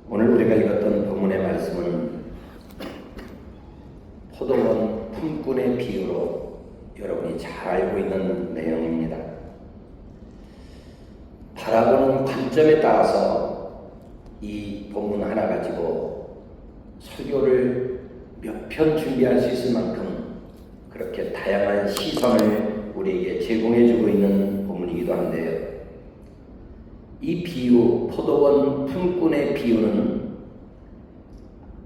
오늘 우리가 읽었던 본문의 말씀은 포도원 품꾼의 비유로 여러분이 잘 알고 있는 내용입니다. 바라보는 관점에 따라서 이 본문 하나 가지고 설교를 몇 편 준비할 수 있을 만큼 그렇게 다양한 시선을 우리에게 제공해주고 있는 본문이기도 한데요. 이 비유, 포도원 품꾼의 비유는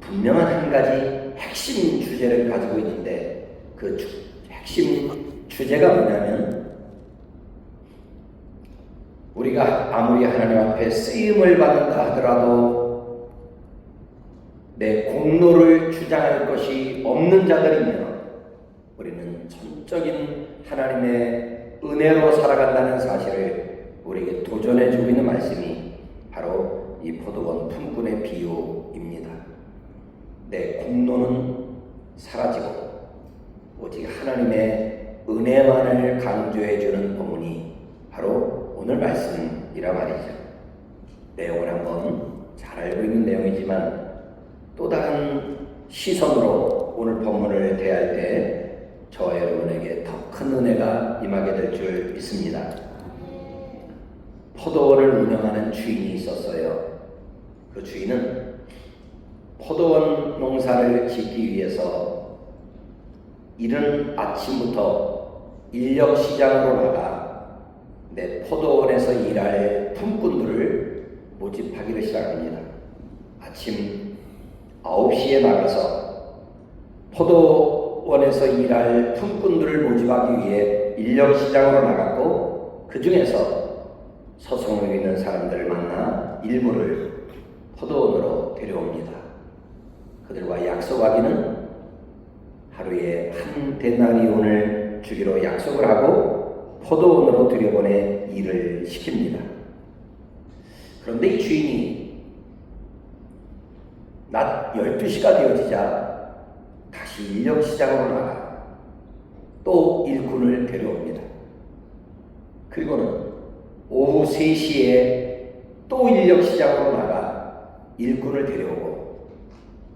분명한 한 가지 핵심 주제를 가지고 있는데 그 핵심 주제가 뭐냐면 우리가 아무리 하나님 앞에 쓰임을 받는다 하더라도 내 공로를 주장할 것이 없는 자들이면 우리는 전적인 하나님의 은혜로 살아간다는 사실을 우리에게 도전해주고 있는 말씀이 바로 이 포도원 품꾼의 비유입니다. 내 공로는 사라지고 오직 하나님의 은혜만을 강조해주는 본문이 바로 오늘 말씀이라 말이죠. 내용을 한번 잘 알고 있는 내용이지만 또 다른 시선으로 오늘 본문을 대할 때 저와 여러분에게 더 큰 은혜가 임하게 될 줄 믿습니다. 포도원을 운영하는 주인이 있었어요. 그 주인은 포도원 농사를 짓기 위해서 이른 아침부터 인력시장으로 나가 내 포도원에서 일할 품꾼들을 모집하기를 시작합니다. 아침 9시에 나가서 포도원에서 일할 품꾼들을 모집하기 위해 인력시장으로 나갔고 그 중에서 서성을 있는 사람들을 만나 일부를 포도원으로 데려옵니다. 그들과 약속하기는 하루에 한 데나리온을 주기로 약속을 하고 포도원으로 들여보내 일을 시킵니다. 그런데 이 주인이 낮 12시가 되어지자 다시 인력시장으로 나가 또 일꾼을 데려옵니다. 그리고는 오후 3시에 또 인력시장으로 나가 일꾼을 데려오고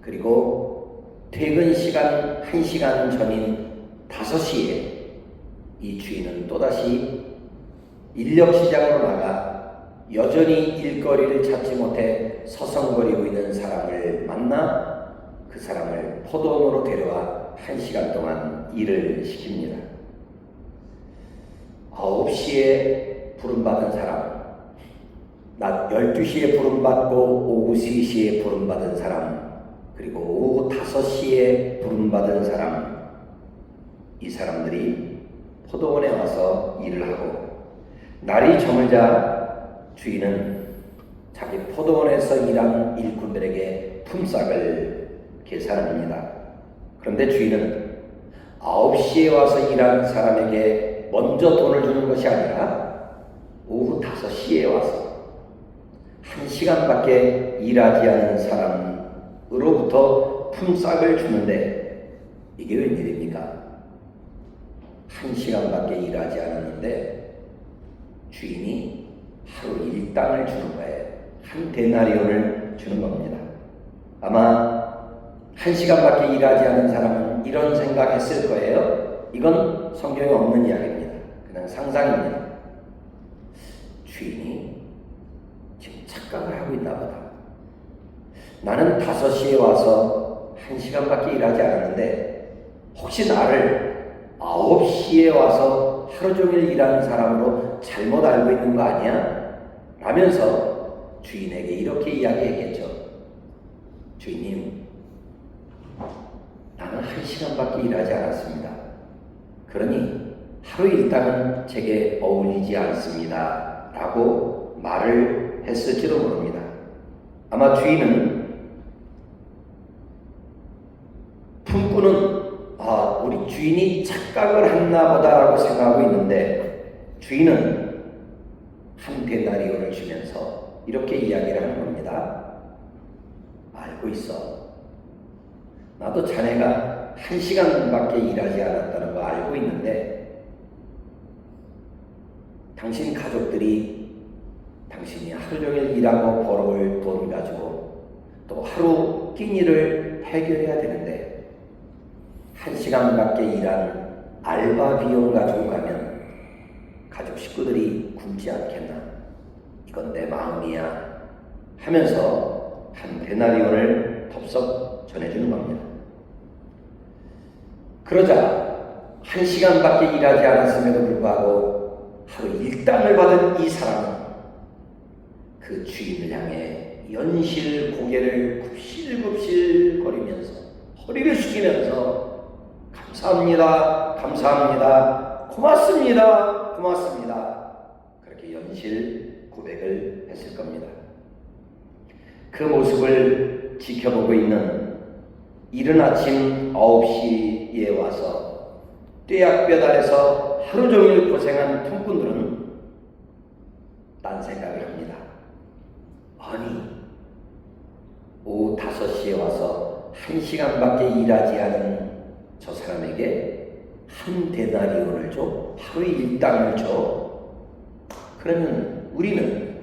그리고 퇴근 시간 1시간 전인 5시에 이 주인은 또다시 인력시장으로 나가 여전히 일거리를 찾지 못해 서성거리고 있는 사람을 만나 그 사람을 포도원으로 데려와 1시간 동안 일을 시킵니다. 9시에 부름받은 사람, 낮 12시에 부름받고 오후 3시에 부름받은 사람, 그리고 오후 5시에 부름받은 사람, 이 사람들이 포도원에 와서 일을 하고 날이 저물자 주인은 자기 포도원에서 일한 일꾼들에게 품삯을 계산합니다. 그런데 주인은 9시에 와서 일한 사람에게 먼저 돈을 주는 것이 아니라 오후 5시에 와서 1시간밖에 일하지 않은 사람으로부터 품삯을 주는데 이게 웬일입니까? 1시간밖에 일하지 않았는데 주인이 하루 일당을 주는 거예요. 한 데나리온을 주는 겁니다. 아마 1시간밖에 일하지 않은 사람은 이런 생각했을 거예요. 이건 성경에 없는 이야기입니다. 그냥 상상입니다. 주인이 지금 착각을 하고 있나 보다. 나는 5시에 와서 1시간밖에 일하지 않았는데 혹시 나를 9시에 와서 하루 종일 일하는 사람으로 잘못 알고 있는 거 아니야? 라면서 주인에게 이렇게 이야기했겠죠. 주인님, 나는 1시간밖에 일하지 않았습니다. 그러니 하루 일당은 제게 어울리지 않습니다. 라고 말을 했을지도 모릅니다. 아마 주인은 품꾼은 우리 주인이 착각을 했나 보다라고 생각하고 있는데 주인은 한 데나리온을 주면서 이렇게 이야기를 하는 겁니다. 알고 있어. 나도 자네가 1시간밖에 일하지 않았다는 거 알고 있는데 당신 가족들이 당신이 하루 종일 일하고 벌어올 돈 가지고 하루 끼니를 해결해야 되는데 1시간밖에 일한 알바 비용 가지고 가면 가족 식구들이 굶지 않겠나? 이건 내 마음이야 하면서 한 데나리온을 덥석 전해주는 겁니다. 그러자 1시간밖에 일하지 않았음에도 불구하고 하루 일당을 받은 이 사람은 그 주인을 향해 연실 고개를 굽실굽실 거리면서 허리를 숙이면서 감사합니다, 감사합니다, 고맙습니다, 고맙습니다. 그렇게 연실 고백을 했을 겁니다. 그 모습을 지켜보고 있는 이른 아침 9시에 와서 뙤약볕 아래서 하루 종일 고생한 품꾼들은 딴 생각을 합니다. 아니, 오후 5시에 와서 1시간밖에 일하지 않은 저 사람에게 한 데나리온을 줘? 하루 일당을 줘? 그러면 우리는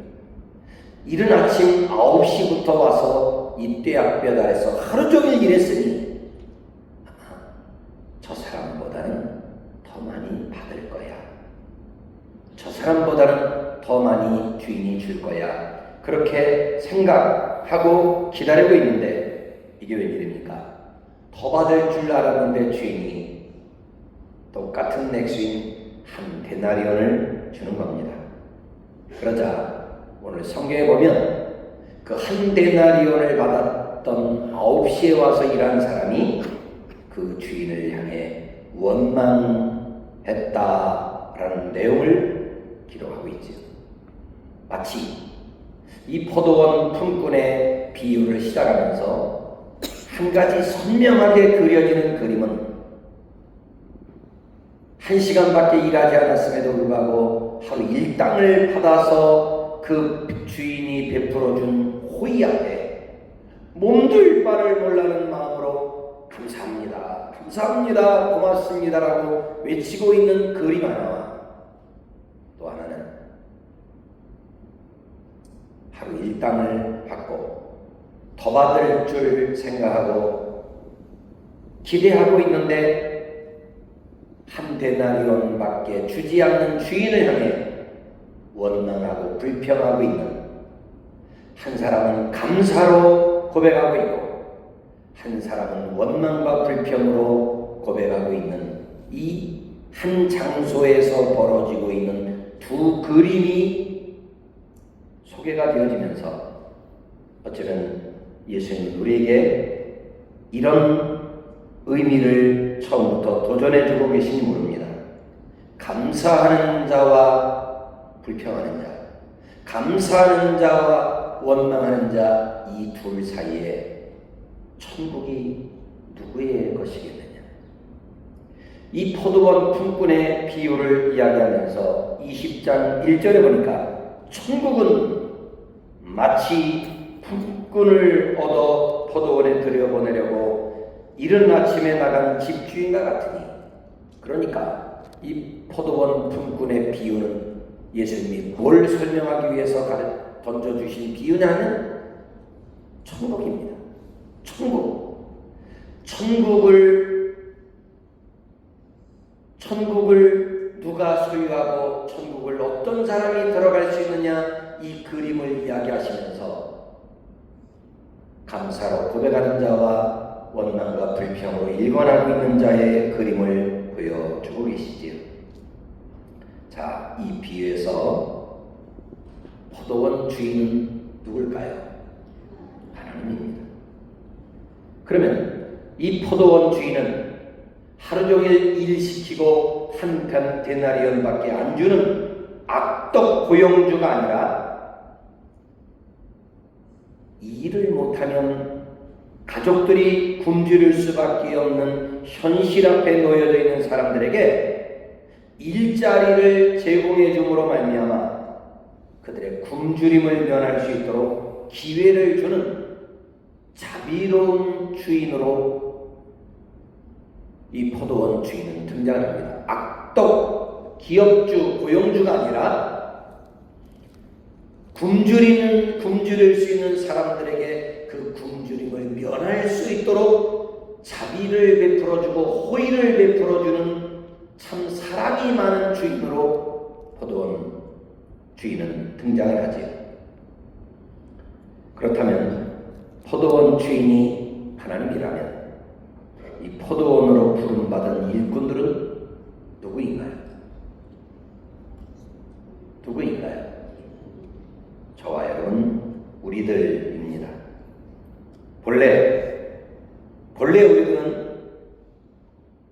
이른 아침 9시부터 와서 이 뙤약볕 아래서 하루 종일 일했으니 아마 저 사람보다는 더 많이 받을 거야. 저 사람보다는 더 많이 주인이 줄 거야. 그렇게 생각하고 기다리고 있는데 이게 웬일입니까? 더 받을 줄 알았는데 주인이 똑같은 액수인 한 데나리온을 주는 겁니다. 그러자 오늘 성경에 보면 그 한 데나리온을 받았던 9시에 와서 일한 사람이 그 주인을 향해 원망했다라는 내용을 기록하고 있죠. 마치 이 포도원 품꾼의 비유를 시작하면서 한 가지 선명하게 그려지는 그림은 1시간밖에 일하지 않았음에도 불구하고 하루 일당을 받아서 그 주인이 베풀어준 호의 앞에 몸둘 바를 몰라는 마음으로 감사합니다, 감사합니다, 고맙습니다라고 외치고 있는 그림 하나와 또 하나는 하루 일당을 받고 더 받을 줄 생각하고 기대하고 있는데 한 데나리온밖에 주지 않는 주인을 향해 원망하고 불평하고 있는 한 사람은 감사로 고백하고 있고 한 사람은 원망과 불평으로 고백하고 있는 이 한 장소에서 벌어지고 있는 두 그림이 소개가 되어지면서 어쩌면 예수님 우리에게 이런 의미를 처음부터 도전해주고 계신지 모릅니다. 감사하는 자와 불평하는 자, 감사하는 자와 원망하는 자 이 둘 사이에 천국이 누구의 것이겠느냐. 이 포도원 품꾼의 비유를 이야기하면서 20장 1절에 보니까 천국은 마치 품꾼을 얻어 포도원에 들여보내려고 이른 아침에 나간 집주인과 같으니, 그러니까 이 포도원 품꾼의 비유는 예수님이 뭘 설명하기 위해서 던져주신 비유냐면 천국입니다. 천국을 누가 소유하고 천국을 어떤 사람이 들어갈 수 있느냐, 이 그림을 이야기하시면서 감사로 고백하는 자와 원망과 불평으로 일관하고 있는 자의 그림을 보여주고 계시지요. 자, 이 비유에서 포도원 주인은 누굴까요? 하나님입니다. 그러면 이 포도원 주인은 하루 종일 일시키고 한 편 데나리온밖에 안 주는 악덕 고용주가 아니라 일을 못하면 가족들이 굶주릴 수밖에 없는 현실 앞에 놓여져 있는 사람들에게 일자리를 제공해 줌으로 말미암아 그들의 굶주림을 면할 수 있도록 기회를 주는 자비로운 주인으로 이 포도원 주인은 등장합니다. 악덕 기업주, 고용주가 아니라 굶주릴 수 있는 사람들에게 그 그 굶주림을 면할 수 있도록 자비를 베풀어주고 호의를 베풀어주는 참 사랑이 많은 주인으로 포도원 주인은 등장을 하지요. 그렇다면 포도원 주인이 하나님이라면 이 포도원으로 부름받은 일꾼들은 누구인가요? 누구인가요? 저와 여러분 우리들입니다. 본래 우리들은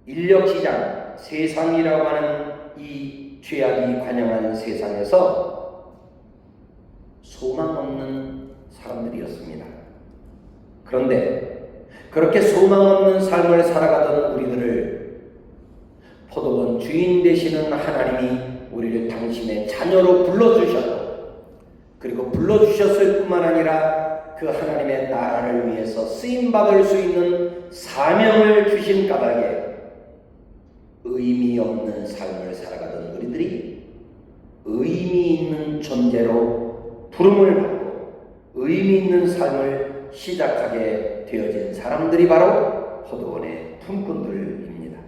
인력시장, 세상이라고 하는 이 죄악이 관영한 세상에서 소망 없는 사람들이었습니다. 그런데 그렇게 소망 없는 삶을 살아가던 우리들을 포도원 주인 되시는 하나님이 우리를 당신의 자녀로 불러주셨고, 그리고 불러주셨을 뿐만 아니라 그 하나님의 나라를 위해서 쓰임받을 수 있는 사명을 주신 까닭에 의미 없는 삶을 살아가던 우리들이 의미 있는 존재로 부름을 받고 의미 있는 삶을 시작하게 되어진 사람들이 바로 포도원의 품꾼들입니다.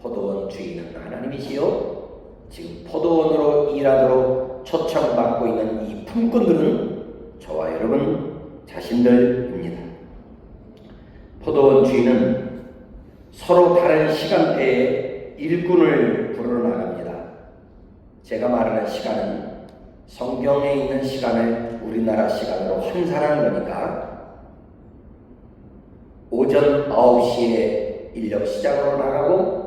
포도원 주인은 하나님이시요, 지금 포도원으로 일하도록 초청받고 있는 이 품꾼들은 저와 여러분 자신들입니다. 포도원 주인은 서로 다른 시간대에 일꾼을 부르러 나갑니다. 제가 말하는 시간은 성경에 있는 시간을 우리나라 시간으로 환산하는 거니까 오전 9시에 인력시장으로 나가고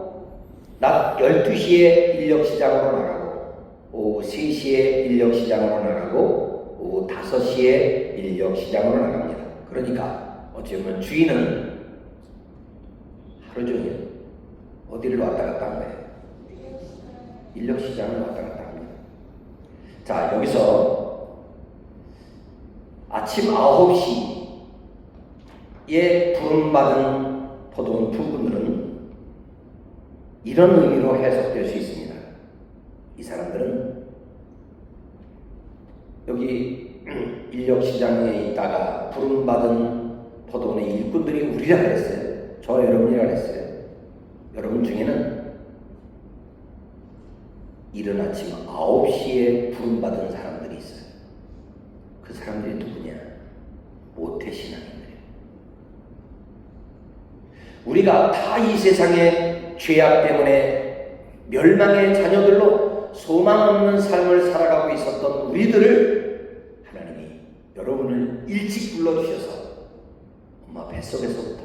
낮 12시에 인력시장으로 나가고 오후 3시에 인력시장으로 나가고 오후 5시에 인력시장으로 나갑니다. 그러니까 어찌보면 주인은 하루 종일 어디를 왔다 갔다 한 거예요? 인력시장을 왔다 갔다 합니다. 자, 여기서 아침 9시에 부름받은 포도원 품꾼들은 이런 의미로 해석될 수 있습니다. 이 사람들은 여기 인력시장에 있다가 부름받은 포도원의 일꾼들이 우리라 그랬어요. 저 여러분이라 그랬어요. 여러분 중에는 이른 아침 9시에 부름받은 사람들이 있어요. 그 사람들이 누구냐? 모태신앙인들이에요. 우리가 다 이 세상의 죄악 때문에 멸망의 자녀들로 소망 없는 삶을 살아가고 있었던 우리들을 하나님이 여러분을 일찍 불러주셔서 엄마 뱃속에서부터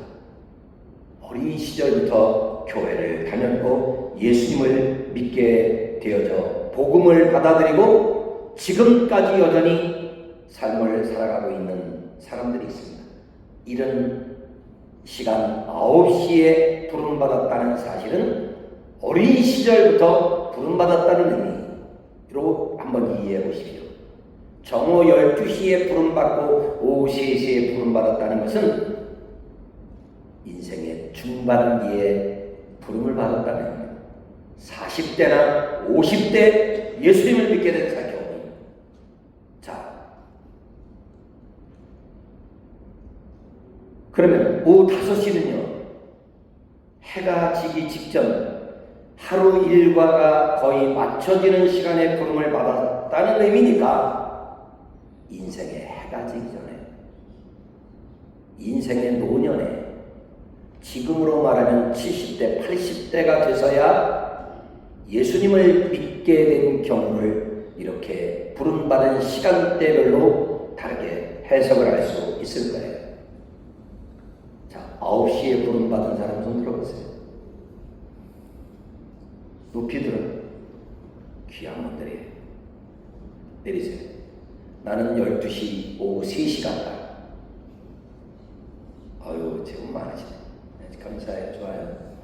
어린 시절부터 교회를 다녔고 예수님을 믿게 되어져 복음을 받아들이고 지금까지 여전히 삶을 살아가고 있는 사람들이 있습니다. 이런 시간 9시에 부름받았다는 사실은 어린 시절부터 부름받았다는 의미로 한번 이해해 보십시오. 정오 12시에 부름받고 오후 3시에 부름받았다는 것은 인생의 중반기에 부름을 받았다는 겁니다. 40대나 50대 예수님을 믿게 된 경우입니다. 자, 그러면 오후 5시는요, 해가 지기 직전 하루 일과가 거의 맞춰지는 시간에 부름을 받았다는 의미니까 인생의 해가 지기 전에, 인생의 노년에, 지금으로 말하면 70대, 80대가 돼서야 예수님을 믿게 된 경우를 이렇게 부름받은 시간대별로 다르게 해석을 할 수 있을 거예요. 자, 9시에 부름받은 사람 손 들어보세요. 높이 들어. 귀한 분들이 내리세요. 나는 12시, 오후 3시 간다. 아유, 제법 많으시네. 감사해요. 좋아요.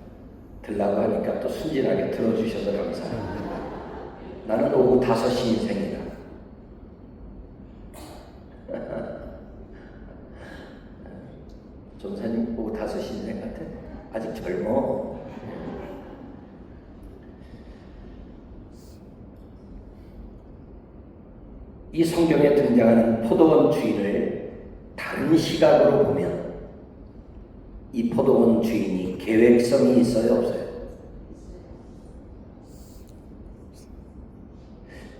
들라고 하니까 또 순진하게 들어주셔서 감사합니다. 나는 오후 5시 인생이다. 전사님 오후 5시 인생 같아? 아직 젊어. 이 성경에 등장하는 포도원 주인을 다 다른 시각으로 보면 이 포도원 주인이 계획성이 있어요, 없어요?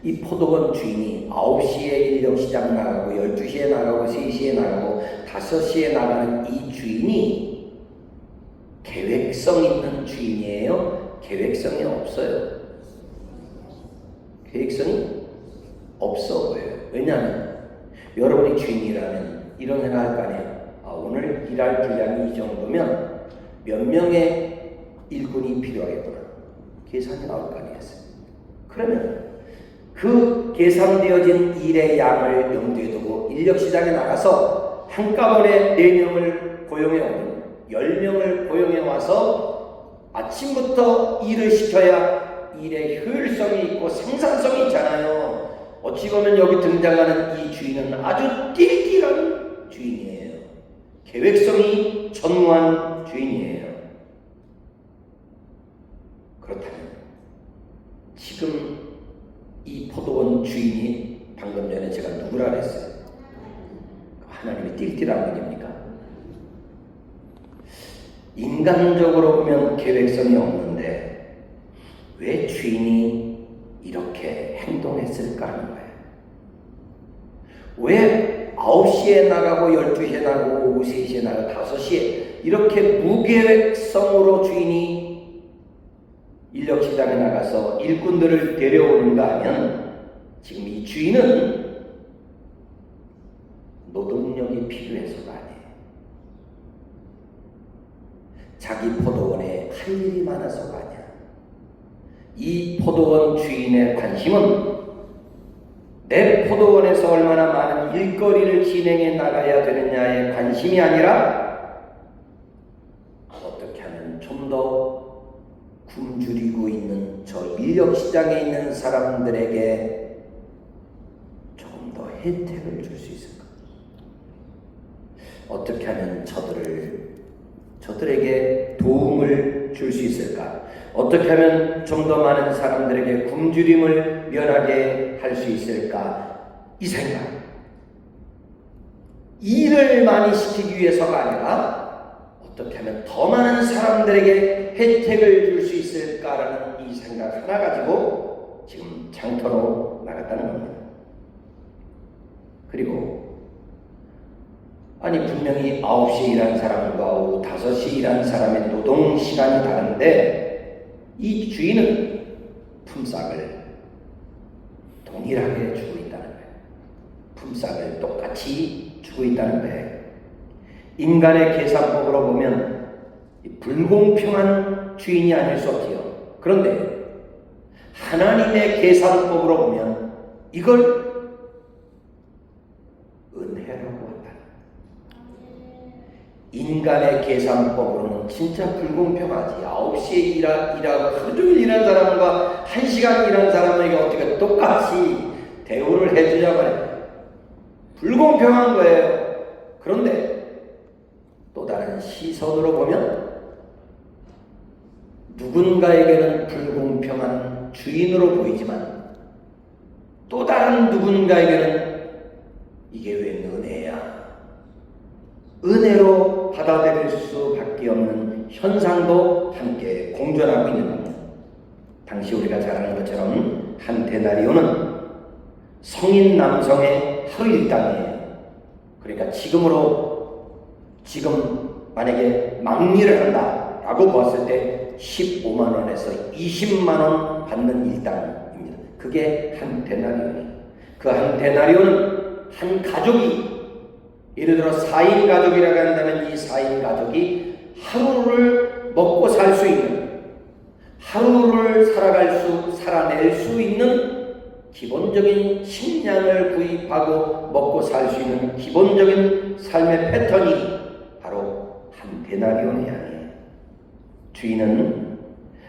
이 포도원 주인이 9시에 인력시장 나가고 12시에 나가고 3시에 나가고 5시에 나가는 이 주인이 계획성 있는 주인이에요? 계획성이 없어요? 계획성이 없어 보여요. 왜냐하면 여러분이 주인이라면 이런 생각할 거 아니에요. 오늘 일할 분량이 이 정도면 몇 명의 일꾼이 필요하겠구나. 계산이 나올 거 아니겠어요? 그러면 그 계산되어진 일의 양을 염두에 두고 인력시장에 나가서 한꺼번에 4명을 고용해 오면 10명을 고용해 와서 아침부터 일을 시켜야 일의 효율성이 있고 생산성이 있잖아요. 어찌 보면 여기 등장하는 이 주인은 아주 띨띨한 주인이에요. 계획성이 전무한 주인이에요. 그렇다면 지금 이 포도원 주인이 방금 전에 제가 누구라 그랬어요? 하나님의 띨띨한 분입니까? 인간적으로 보면 계획성이 없는데 왜 주인이 이렇게 행동했을까 하는 거예요. 왜 9시에 나가고 12시에 나가고 오후 3시에 나가고 5시에 이렇게 무계획성으로 주인이 인력시장에 나가서 일꾼들을 데려오는가 하면 지금 이 주인은 노동력이 필요해서가 아니에요. 자기 포도원에 할 일이 많아서가 아니야. 이 포도원 주인의 관심은 내 포도원에서 얼마나 많은 일거리를 진행해 나가야 되느냐에 관심이 아니라 어떻게 하면 좀 더 굶주리고 있는 저 인력시장에 있는 사람들에게 조금 더 혜택을 줄 수 있을까? 어떻게 하면 저들에게 도움을 줄 수 있을까? 어떻게 하면 좀 더 많은 사람들에게 굶주림을 면하게 할 수 있을까? 이 생각. 일을 많이 시키기 위해서가 아니라 어떻게 하면 더 많은 사람들에게 혜택을 줄 수 있을까라는 이 생각 하나 가지고 지금 장터로 나갔다는 겁니다. 그리고 분명히 9시에 일하는 사람과 오후 5시에 일하는 사람의 노동 시간이 다른데 이 주인은 품삯을 동일하게 주고 있다는 거예요. 품삯을 똑같이 주고 있다는 거예요. 인간의 계산법으로 보면 불공평한 주인이 아닐 수 없지요. 그런데 하나님의 계산법으로 보면 이걸 은혜라고 한다. 인간의 계산법으로는 진짜 불공평하지. 9시에 일하고 하루 종일 일한 사람과 1시간 일한 사람에게 어떻게 똑같이 대우를 해주자고 해. 불공평한 거예요. 그런데 또 다른 시선으로 보면 누군가에게는 불공평한 주인으로 보이지만 또 다른 누군가에게는 이게 왜 은혜야? 은혜로 받아들일 수밖에 없는 현상도 함께 공존하고 있는 겁니다. 당시 우리가 잘 아는 것처럼 한 데나리온은 성인 남성의 하루 일당이에요. 그러니까 지금 만약에 막리를 한다라고 봤을 때 15만 원에서 20만 원 받는 일당입니다. 그게 한 데나리온이에요. 그 한 데나리온은 한 가족이 예를 들어 4인 가족이라고 한다면 이 4인 가족이 하루를 먹고 살 수 있는, 하루를 살아낼 수 있는 기본적인 식량을 구입하고 먹고 살 수 있는 기본적인 삶의 패턴이 바로 한 데나리온이 아니에요. 주인은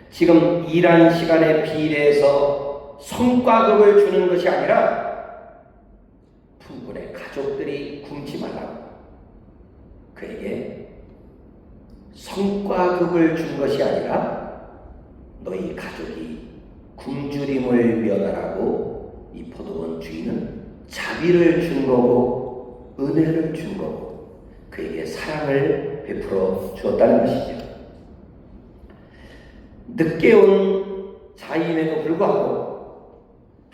지금 일한 시간에 비례해서 성과급을 주는 것이 아니라 부부의 가족들이 굶지 말라고 그에게 성과급을 준 것이 아니라 너희 가족이 굶주림을 면하라고 이 포도원 주인은 자비를 준 거고 은혜를 준 거고 그에게 사랑을 베풀어 주었다는 것이죠. 늦게 온 자임에도 불구하고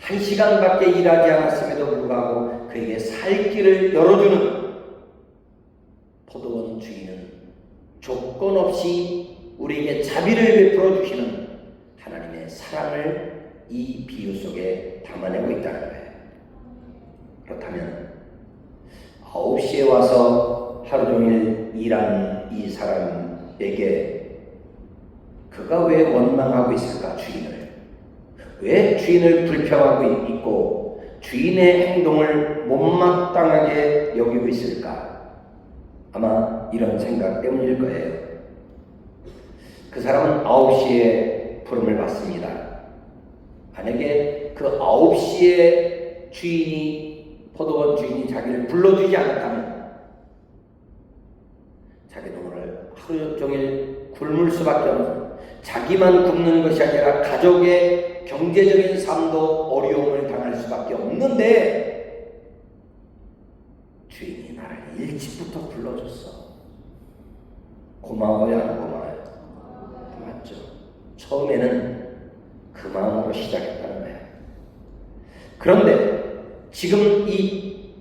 1시간밖에 일하지 않았음에도 불구하고 그에게 살 길을 열어주는 포도원 주인은 조건 없이 우리에게 자비를 베풀어 주시는 하나님의 사랑을 이 비유 속에 담아내고 있다는 거예요. 그렇다면 9시에 와서 하루 종일 일하는 이 사람에게 그가 왜 원망하고 있을까? 주인을 왜 주인을 불평하고 있고 주인의 행동을 못마땅하게 여기고 있을까? 아마 이런 생각 때문일 거예요. 그 사람은 9시에 부름을 받습니다. 만약에 그 9시에 포도원 주인이 자기를 불러주지 않았다면 자기는 오늘 하루 종일 굶을 수밖에 없는, 자기만 굶는 것이 아니라 가족의 경제적인 삶도 어려움을 당할 수밖에 없는데 주인이 나를 일찍부터 불러줬어. 고마워요, 안 고마워요? 맞죠? 처음에는 그 마음으로 시작했다는 거예요. 그런데 지금 이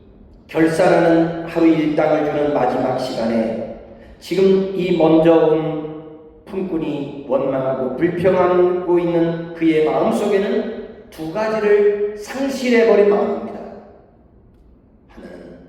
결산하는 하루 일당을 주는 마지막 시간에 지금 이 먼저 온 품꾼이 원망하고 불평하고 있는 그의 마음속에는 두 가지를 상실해버린 마음입니다. 하나는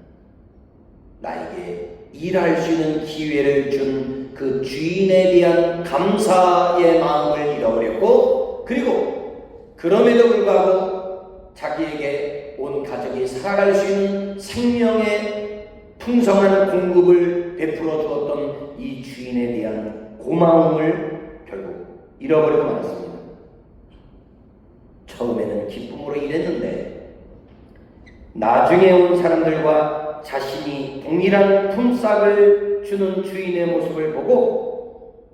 나에게 일할 수 있는 기회를 준 그 주인에 대한 감사의 마음을 잃어버렸고, 그리고 그럼에도 불구하고 자기에게 온 가족이 살아갈 수 있는 생명의 풍성한 공급을 베풀어 주었던 이 주인에 대한 고마움을 결국 잃어버리고 말았습니다. 처음에는 기쁨으로 일했는데 나중에 온 사람들과 자신이 동일한 품삯을 주는 주인의 모습을 보고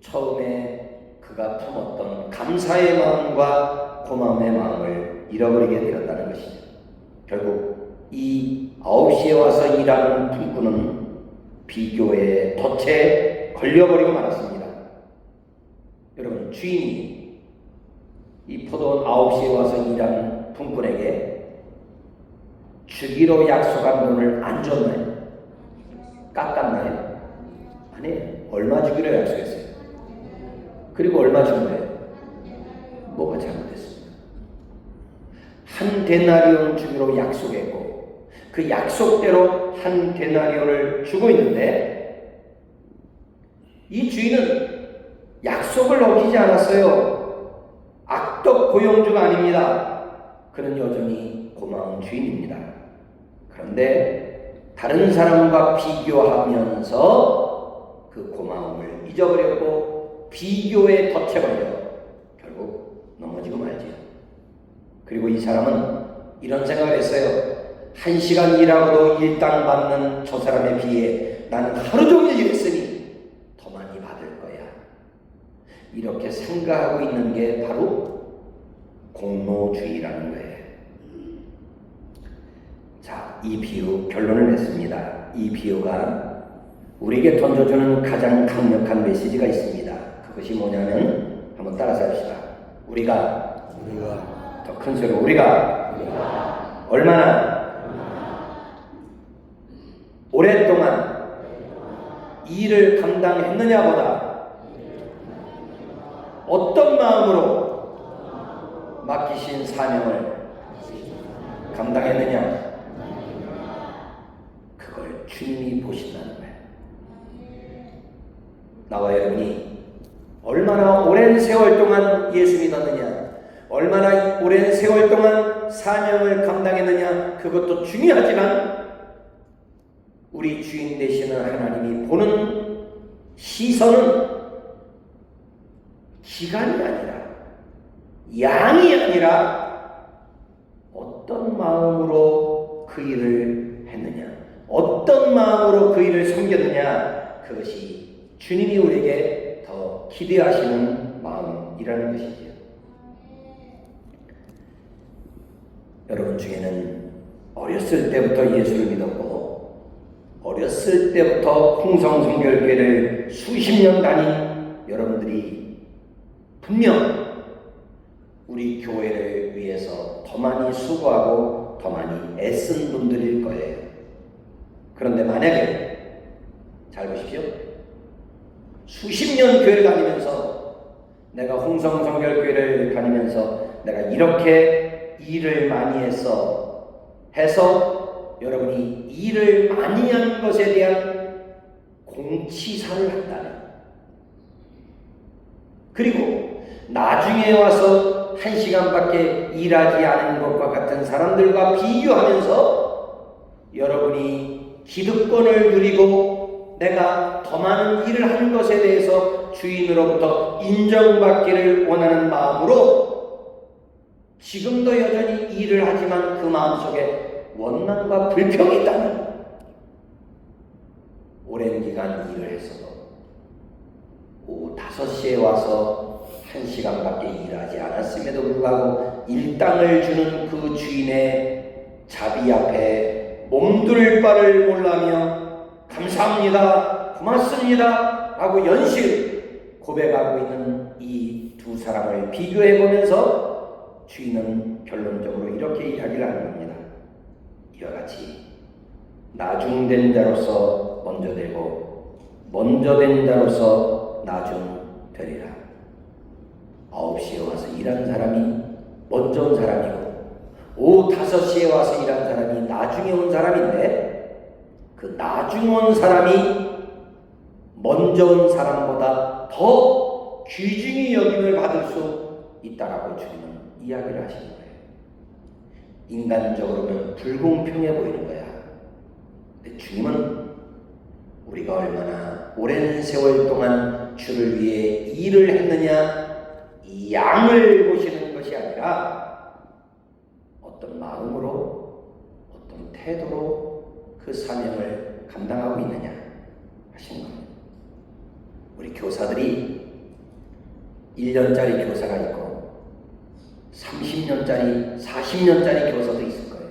처음에 그가 품었던 감사의 마음과 고마움의 마음을 잃어버리게 되었다는 것이죠. 결국 이 9시에 와서 일하는 품꾼은 비교의 덫에 걸려버리고 말았습니다. 여러분, 주인이 이 포도원 9시에 와서 일하는 품꾼에게 주기로 약속한 돈을 안 줬나요? 깎았나요? 아니에요. 얼마 주기로 약속했어요? 그리고 얼마 준 거예요? 뭐가 잘못됐습니까? 한 데나리온 주기로 약속했고 그 약속대로 한 데나리온을 주고 있는데 이 주인은 약속을 어기지 않았어요. 악덕 고용주가 아닙니다. 그는 여전히 고마운 주인입니다. 그런데 다른 사람과 비교하면서 그 고마움을 잊어버렸고 비교에 덫에 걸려 결국 넘어지고 말지요. 그리고 이 사람은 이런 생각을 했어요. 1시간 일하고도 일당 받는 저 사람에 비해 나는 하루 종일 일했으니 더 많이 받을 거야. 이렇게 생각하고 있는 게 바로 공로주의라는 거예요. 자, 이 비유 결론을 냈습니다. 이 비유가 우리에게 던져주는 가장 강력한 메시지가 있습니다. 그것이 뭐냐면 한번 따라서 합시다. 우리가 더 큰 소리로 우리가 얼마나 오랫동안 일을 감당했느냐보다 어떤 마음으로 맡기신 사명을 감당했느냐, 그걸 주님이 보신다는 거예요. 나와 여러분이 얼마나 오랜 세월 동안 예수 믿었느냐, 얼마나 오랜 세월 동안 사명을 감당했느냐, 그것도 중요하지만 우리 주인 되시는 하나님이 보는 시선은 기간이 아니라, 양이 아니라 어떤 마음으로 그 일을 했느냐, 어떤 마음으로 그 일을 섬겼느냐, 그것이 주님이 우리에게 더 기대하시는 마음이라는 것이지요. 여러분 중에는 어렸을 때부터 예수를 믿었고 어렸을 때부터 홍성성결교회를 수십 년 다닌 여러분들이 분명 우리 교회를 위해서 더 많이 수고하고 더 많이 애쓴 분들일 거예요. 그런데 만약에 잘 보십시오. 수십 년 교회를 다니면서 내가 홍성성결교회를 다니면서 내가 이렇게 일을 많이 해서 여러분이 일을 많이 한 것에 대한 공치사를 한다면, 그리고 나중에 와서 1시간밖에 일하지 않은 것과 같은 사람들과 비교하면서 여러분이 기득권을 누리고 내가 더 많은 일을 한 것에 대해서 주인으로부터 인정받기를 원하는 마음으로 지금도 여전히 일을 하지만 그 마음속에 원망과 불평이 있다면, 오랜 기간 일을 했어도 오후 5시에 와서 1시간밖에 일하지 않았음에도 불구하고 일당을 주는 그 주인의 자비 앞에 몸둘 바를 몰라며 감사합니다, 고맙습니다 라고 연실 고백하고 있는 이 두 사람을 비교해 보면서 주인은 결론적으로 이렇게 이야기를 하는 겁니다. 이와 같이 나중된 자로서 먼저 되고 먼저 된 자로서 나중 되리라. 9시에 와서 일한 사람이 먼저 온 사람이고 오후 5시에 와서 일한 사람이 나중에 온 사람인데, 그 나중 온 사람이 먼저 온 사람보다 더 귀중히 여김을 받을 수 있다라고 주님은 이야기를 하시는 거예요. 인간적으로는 불공평해 보이는 거야. 근데 주님은 우리가 얼마나 오랜 세월 동안 주를 위해 일을 했느냐, 이 양을 보시는 것이 아니라 어떤 마음으로, 어떤 태도로 그 사명을 감당하고 있느냐 하시는 겁니다. 우리 교사들이 1년짜리 교사가 있고 30년짜리, 40년짜리 교사도 있을 거예요.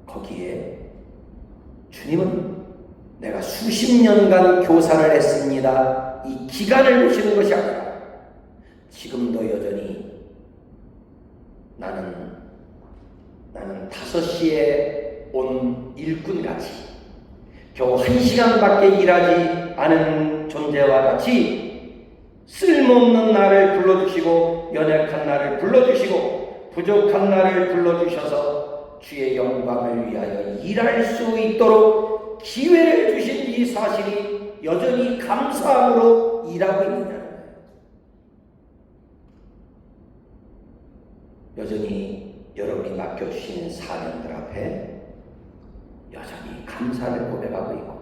거기에 주님은 내가 수십 년간 교사를 했습니다, 이 기간을 보시는 것이 아니라 지금도 여전히 나는 5시에 온 일꾼같이 겨우 1시간밖에 일하지 않은 존재와 같이 쓸모없는 나를 불러주시고 연약한 나를 불러주시고 부족한 나를 불러주셔서 주의 영광을 위하여 일할 수 있도록 기회를 주신 이 사실이 여전히 감사함으로 일하고 있느냐는 거예요. 여전히 여러분이 맡겨주신 사명들 앞에 여전히 감사를 고백하고 있고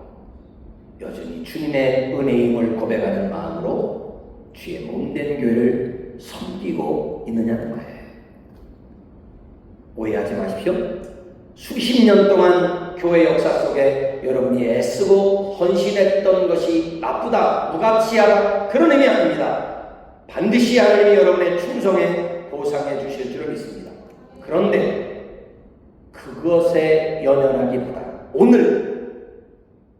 여전히 주님의 은혜임을 고백하는 마음으로 주의 몸된 교회를 섬기고 있느냐는 거예요. 오해하지 마십시오. 수십 년 동안 교회 역사 속에 여러분이 애쓰고 헌신했던 것이 나쁘다, 무가치하다, 그런 의미 아닙니다. 반드시 하나님이 여러분의 충성에 보상해 주실 줄 믿습니다. 그런데 그것에 연연하기보다 오늘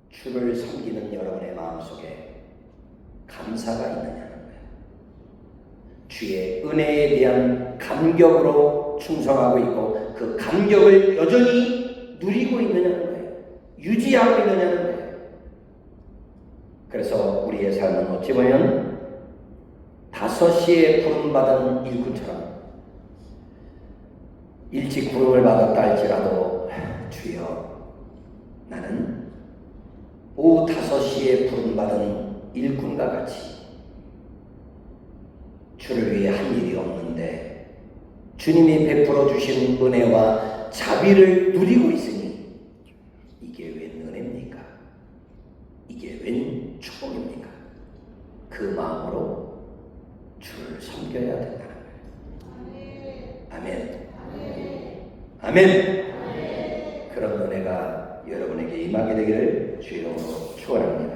주를 섬기는 여러분의 마음속에 감사가 있느냐는 거예요. 주의 은혜에 대한 감격으로 충성하고 있고 그 감격을 여전히 누리고 있느냐는 거예요. 유지하고 있느냐는 거예요. 그래서 우리의 삶은 어찌 보면 5시에 부름받은 일꾼처럼 일찍 부름을 받았다 할지라도 주여 나는 오후 5시에 부름받은 일꾼과 같이 주를 위해 한 일이 없는데 주님이 베풀어 주신 은혜와 자비를 누리고 있으니 이게 웬 은혜입니까? 이게 웬 축복입니까? 그 마음으로 주를 섬겨야 된다는 거예요. 아멘. 아멘. 그런 은혜가 여러분에게 임하게 되기를 주의 이름으로 축원합니다.